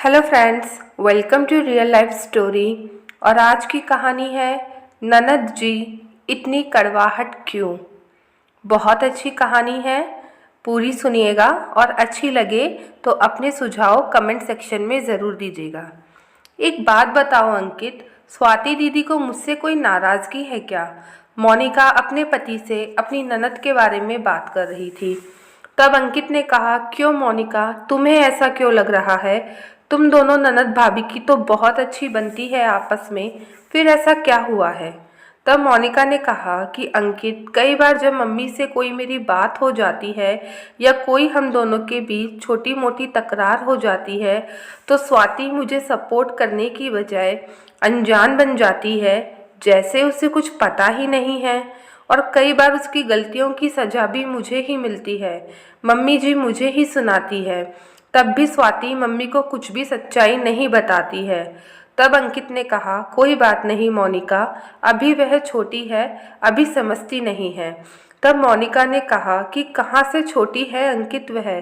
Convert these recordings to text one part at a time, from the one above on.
Hello friends, welcome to real life story. और आज की कहानी है ननद जी इतनी कड़वाहट क्यों। बहुत अच्छी कहानी है, पूरी सुनिएगा और अच्छी लगे तो अपने सुझाव कमेंट सेक्शन में ज़रूर दीजिएगा। एक बात बताओ अंकित, स्वाति दीदी को मुझसे कोई नाराज़गी है क्या? मोनिका अपने पति से अपनी ननद के बारे में बात कर रही थी। तब अंकित ने कहा, क्यों मोनिका, तुम्हें ऐसा क्यों लग रहा है? तुम दोनों ननद भाभी की तो बहुत अच्छी बनती है आपस में, फिर ऐसा क्या हुआ है? तब मोनिका ने कहा कि अंकित, कई बार जब मम्मी से कोई मेरी बात हो जाती है या कोई हम दोनों के बीच छोटी मोटी तकरार हो जाती है तो स्वाति मुझे सपोर्ट करने की बजाय अनजान बन जाती है, जैसे उसे कुछ पता ही नहीं है। और कई बार उसकी गलतियों की सज़ा भी मुझे ही मिलती है, मम्मी जी मुझे ही सुनाती है। तब भी स्वाति मम्मी को कुछ भी सच्चाई नहीं बताती है। तब अंकित ने कहा, कोई बात नहीं मोनिका, अभी वह छोटी है, अभी समझती नहीं है। तब मोनिका ने कहा कि कहाँ से छोटी है अंकित, वह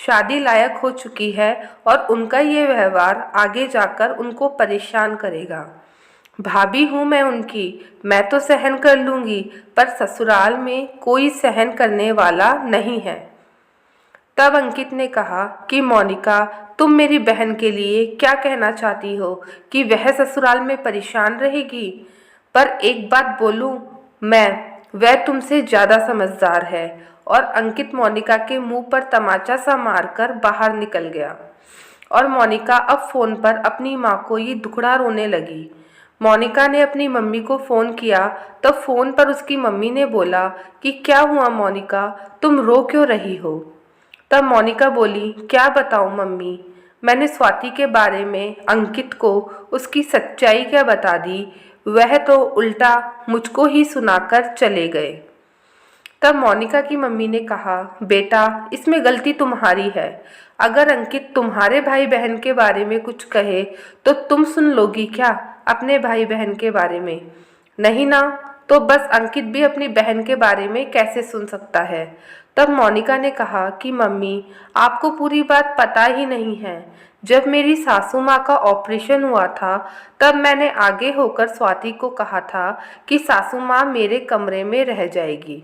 शादी लायक हो चुकी है और उनका ये व्यवहार आगे जाकर उनको परेशान करेगा। भाभी हूँ मैं उनकी, मैं तो सहन कर लूँगी, पर ससुराल में कोई सहन करने वाला नहीं है। तब अंकित ने कहा कि मोनिका, तुम मेरी बहन के लिए क्या कहना चाहती हो कि वह ससुराल में परेशान रहेगी? पर एक बात बोलूं वह तुमसे ज़्यादा समझदार है। और अंकित मोनिका के मुंह पर तमाचा सा मारकर बाहर निकल गया। और मोनिका अब फ़ोन पर अपनी माँ को ये दुखड़ा रोने लगी। मोनिका ने अपनी मम्मी को फ़ोन किया तो फ़ोन पर उसकी मम्मी ने बोला कि क्या हुआ मोनिका, तुम रो क्यों रही हो? तब मोनिका बोली, क्या बताऊं मम्मी, मैंने स्वाति के बारे में अंकित को उसकी सच्चाई क्या बता दी, वह तो उल्टा मुझको ही सुनाकर चले गए। तब मोनिका की मम्मी ने कहा, बेटा इसमें गलती तुम्हारी है। अगर अंकित तुम्हारे भाई बहन के बारे में कुछ कहे तो तुम सुन लोगी क्या अपने भाई बहन के बारे में? नहीं ना, तो बस अंकित भी अपनी बहन के बारे में कैसे सुन सकता है? तब मोनिका ने कहा कि मम्मी, आपको पूरी बात पता ही नहीं है। जब मेरी सासू माँ का ऑपरेशन हुआ था तब मैंने आगे होकर स्वाति को कहा था कि सासू माँ मेरे कमरे में रह जाएगी,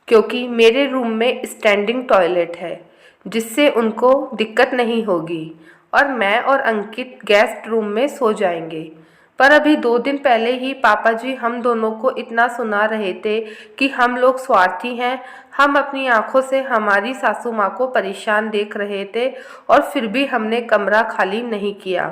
क्योंकि मेरे रूम में स्टैंडिंग टॉयलेट है जिससे उनको दिक्कत नहीं होगी और मैं और अंकित गेस्ट रूम में सो जाएंगे। पर अभी 2 दिन पहले ही पापा जी हम दोनों को इतना सुना रहे थे कि हम लोग स्वार्थी हैं, हम अपनी आंखों से हमारी सासू माँ को परेशान देख रहे थे और फिर भी हमने कमरा खाली नहीं किया।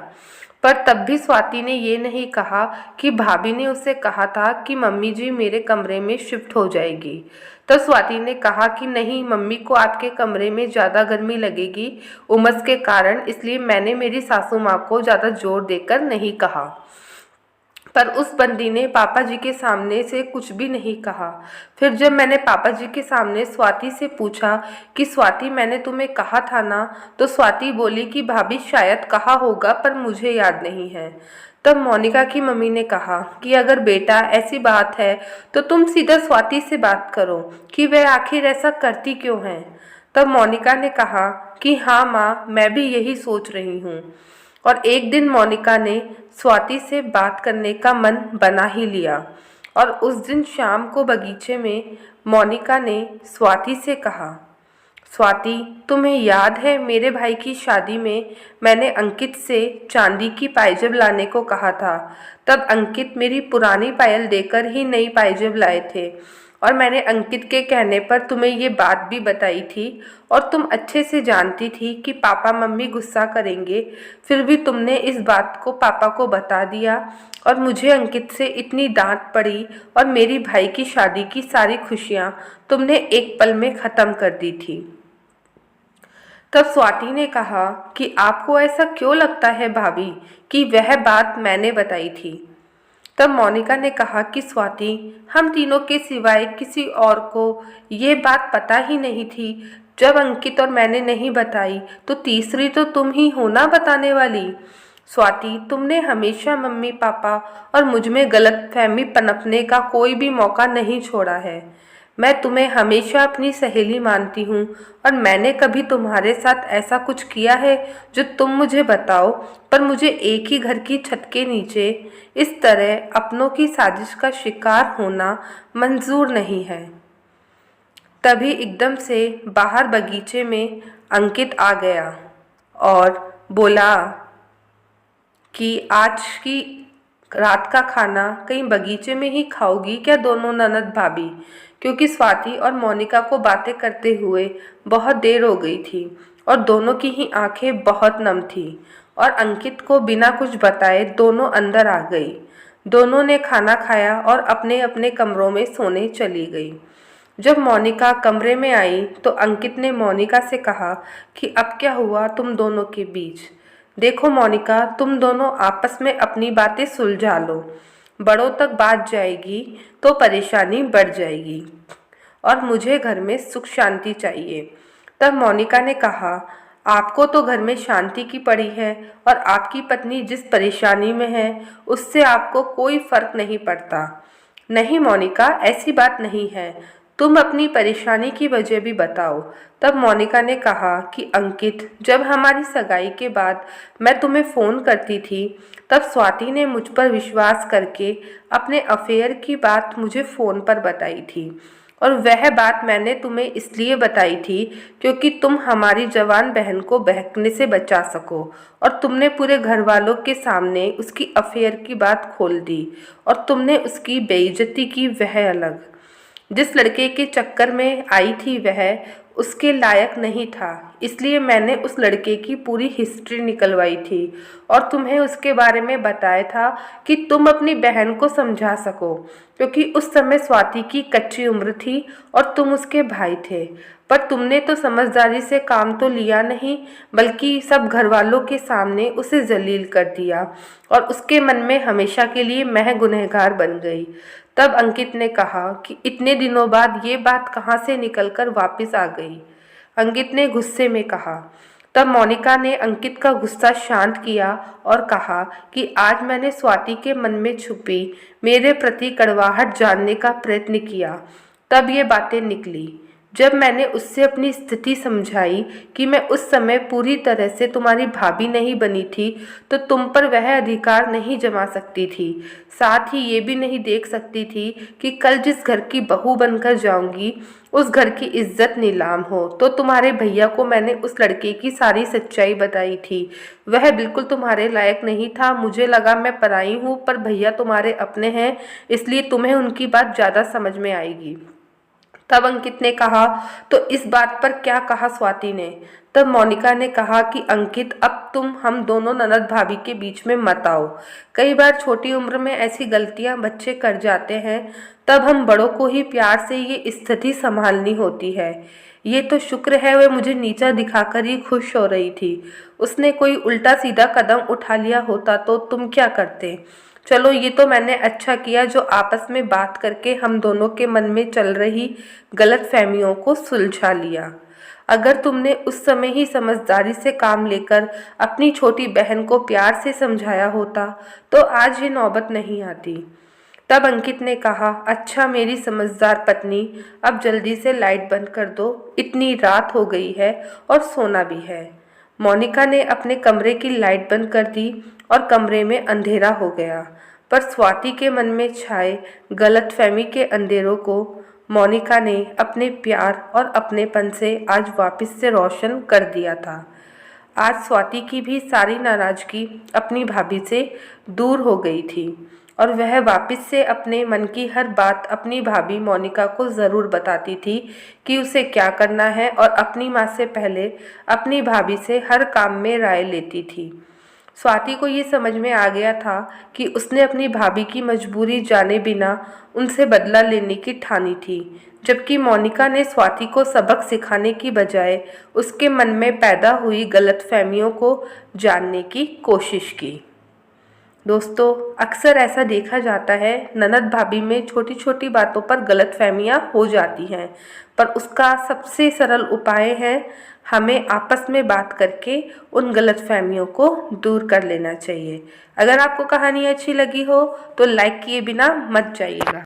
पर तब भी स्वाति ने ये नहीं कहा कि भाभी ने उसे कहा था कि मम्मी जी मेरे कमरे में शिफ्ट हो जाएगी। तो स्वाति ने कहा कि नहीं, मम्मी को आपके कमरे में ज़्यादा गर्मी लगेगी उमस के कारण, इसलिए मैंने मेरी सासू माँ को ज़्यादा जोर देकर नहीं कहा। पर उस बंदी ने पापा जी के सामने से कुछ भी नहीं कहा। फिर जब मैंने पापा जी के सामने स्वाति से पूछा कि स्वाति मैंने तुम्हें कहा था ना, तो स्वाति बोली कि भाभी शायद कहा होगा पर मुझे याद नहीं है। तब मोनिका की मम्मी ने कहा कि अगर बेटा ऐसी बात है तो तुम सीधा स्वाति से बात करो कि वह आखिर ऐसा करती क्यों है। तब मोनिका ने कहा कि हाँ माँ, मैं भी यही सोच रही हूँ। और एक दिन मोनिका ने स्वाति से बात करने का मन बना ही लिया। और उस दिन शाम को बगीचे में मोनिका ने स्वाति से कहा, स्वाति तुम्हें याद है मेरे भाई की शादी में मैंने अंकित से चांदी की पायजेब लाने को कहा था। तब अंकित मेरी पुरानी पायल देकर ही नई पायजेब लाए थे और मैंने अंकित के कहने पर तुम्हें ये बात भी बताई थी और तुम अच्छे से जानती थी कि पापा मम्मी गुस्सा करेंगे, फिर भी तुमने इस बात को पापा को बता दिया और मुझे अंकित से इतनी डांट पड़ी और मेरी भाई की शादी की सारी खुशियाँ तुमने एक पल में ख़त्म कर दी थी। तब स्वाति ने कहा कि आपको ऐसा क्यों लगता है भाभी कि वह बात मैंने बताई थी? तब मोनिका ने कहा कि स्वाति, हम तीनों के सिवाय किसी और को ये बात पता ही नहीं थी। जब अंकित और मैंने नहीं बताई तो तीसरी तो तुम ही हो ना बताने वाली। स्वाति, तुमने हमेशा मम्मी पापा और मुझ में गलतफहमी पनपने का कोई भी मौका नहीं छोड़ा है। मैं तुम्हें हमेशा अपनी सहेली मानती हूँ और मैंने कभी तुम्हारे साथ ऐसा कुछ किया है जो तुम मुझे बताओ, पर मुझे एक ही घर की छत के नीचे इस तरह अपनों की साजिश का शिकार होना मंजूर नहीं है। तभी एकदम से बाहर बगीचे में अंकित आ गया और बोला कि आज की रात का खाना कहीं बगीचे में ही खाओगी क्या दोनों ननद भाभी? क्योंकि स्वाति और मोनिका को बातें करते हुए बहुत देर हो गई थी और दोनों की ही आंखें बहुत नम थी और अंकित को बिना कुछ बताए दोनों अंदर आ गई। दोनों ने खाना खाया और अपने अपने कमरों में सोने चली गई। जब मोनिका कमरे में आई तो अंकित ने मोनिका से कहा कि अब क्या हुआ तुम दोनों के बीच? देखो मोनिका, तुम दोनों आपस में अपनी बातें सुलझा लो, बड़ों तक बात जाएगी तो परेशानी बढ़ जाएगी और मुझे घर में सुख शांति चाहिए। तब मोनिका ने कहा, आपको तो घर में शांति की पड़ी है और आपकी पत्नी जिस परेशानी में है उससे आपको कोई फर्क नहीं पड़ता। नहीं मोनिका, ऐसी बात नहीं है, तुम अपनी परेशानी की वजह भी बताओ। तब मोनिका ने कहा कि अंकित, जब हमारी सगाई के बाद मैं तुम्हें फ़ोन करती थी तब स्वाति ने मुझ पर विश्वास करके अपने अफेयर की बात मुझे फ़ोन पर बताई थी और वह बात मैंने तुम्हें इसलिए बताई थी क्योंकि तुम हमारी जवान बहन को बहकने से बचा सको और तुमने पूरे घर वालों के सामने उसकी अफेयर की बात खोल दी और तुमने उसकी बेइज्जती की, वह अलग। जिस लड़के के चक्कर में आई थी वह उसके लायक नहीं था, इसलिए मैंने उस लड़के की पूरी हिस्ट्री निकलवाई थी और तुम्हें उसके बारे में बताया था कि तुम अपनी बहन को समझा सको, क्योंकि उस समय स्वाति की कच्ची उम्र थी और तुम उसके भाई थे। पर तुमने तो समझदारी से काम तो लिया नहीं, बल्कि सब घर वालों के सामने उसे जलील कर दिया और उसके मन में हमेशा के लिए मैं गुनहगार बन गई। तब अंकित ने कहा कि इतने दिनों बाद ये बात कहाँ से निकलकर वापस आ गई? अंकित ने गुस्से में कहा। तब मोनिका ने अंकित का गुस्सा शांत किया और कहा कि आज मैंने स्वाति के मन में छुपी मेरे प्रति कड़वाहट जानने का प्रयत्न किया, तब ये बातें निकली। जब मैंने उससे अपनी स्थिति समझाई कि मैं उस समय पूरी तरह से तुम्हारी भाभी नहीं बनी थी, तो तुम पर वह अधिकार नहीं जमा सकती थी, साथ ही ये भी नहीं देख सकती थी कि कल जिस घर की बहू बनकर जाऊंगी उस घर की इज्जत नीलाम हो। तो तुम्हारे भैया को मैंने उस लड़के की सारी सच्चाई बताई थी, वह बिल्कुल तुम्हारे लायक नहीं था। मुझे लगा मैं पराई हूँ, पर भैया तुम्हारे अपने हैं, इसलिए तुम्हें उनकी बात ज़्यादा समझ में आएगी। तब अंकित ने कहा, तो इस बात पर क्या कहा स्वाति ने? तब मोनिका ने कहा कि अंकित, अब तुम हम दोनों ननद भाभी के बीच में मत आओ। कई बार छोटी उम्र में ऐसी गलतियां बच्चे कर जाते हैं, तब हम बड़ों को ही प्यार से ये स्थिति संभालनी होती है। ये तो शुक्र है वह मुझे नीचा दिखाकर ही खुश हो रही थी, उसने कोई उल्टा सीधा कदम उठा लिया होता तो तुम क्या करते? चलो, ये तो मैंने अच्छा किया जो आपस में बात करके हम दोनों के मन में चल रही गलतफहमियों को सुलझा लिया। अगर तुमने उस समय ही समझदारी से काम लेकर अपनी छोटी बहन को प्यार से समझाया होता तो आज ये नौबत नहीं आती। तब अंकित ने कहा, अच्छा मेरी समझदार पत्नी, अब जल्दी से लाइट बंद कर दो, इतनी रात हो गई है और सोना भी है। मोनिका ने अपने कमरे की लाइट बंद कर दी और कमरे में अंधेरा हो गया, पर स्वाति के मन में छाए गलतफहमी के अंधेरों को मोनिका ने अपने प्यार और अपनेपन से आज वापस से रोशन कर दिया था। आज स्वाति की भी सारी नाराज़गी अपनी भाभी से दूर हो गई थी और वह वापस से अपने मन की हर बात अपनी भाभी मोनिका को ज़रूर बताती थी कि उसे क्या करना है और अपनी माँ से पहले अपनी भाभी से हर काम में राय लेती थी। स्वाति को ये समझ में आ गया था कि उसने अपनी भाभी की मजबूरी जाने बिना उनसे बदला लेने की ठानी थी, जबकि मोनिका ने स्वाति को सबक सिखाने की बजाय उसके मन में पैदा हुई गलतफहमियों को जानने की कोशिश की। दोस्तों, अक्सर ऐसा देखा जाता है ननद भाभी में छोटी छोटी बातों पर गलतफहमियां हो जाती हैं, पर उसका सबसे सरल उपाय है हमें आपस में बात करके उन गलतफहमियों को दूर कर लेना चाहिए। अगर आपको कहानी अच्छी लगी हो तो लाइक किए बिना मत जाइएगा।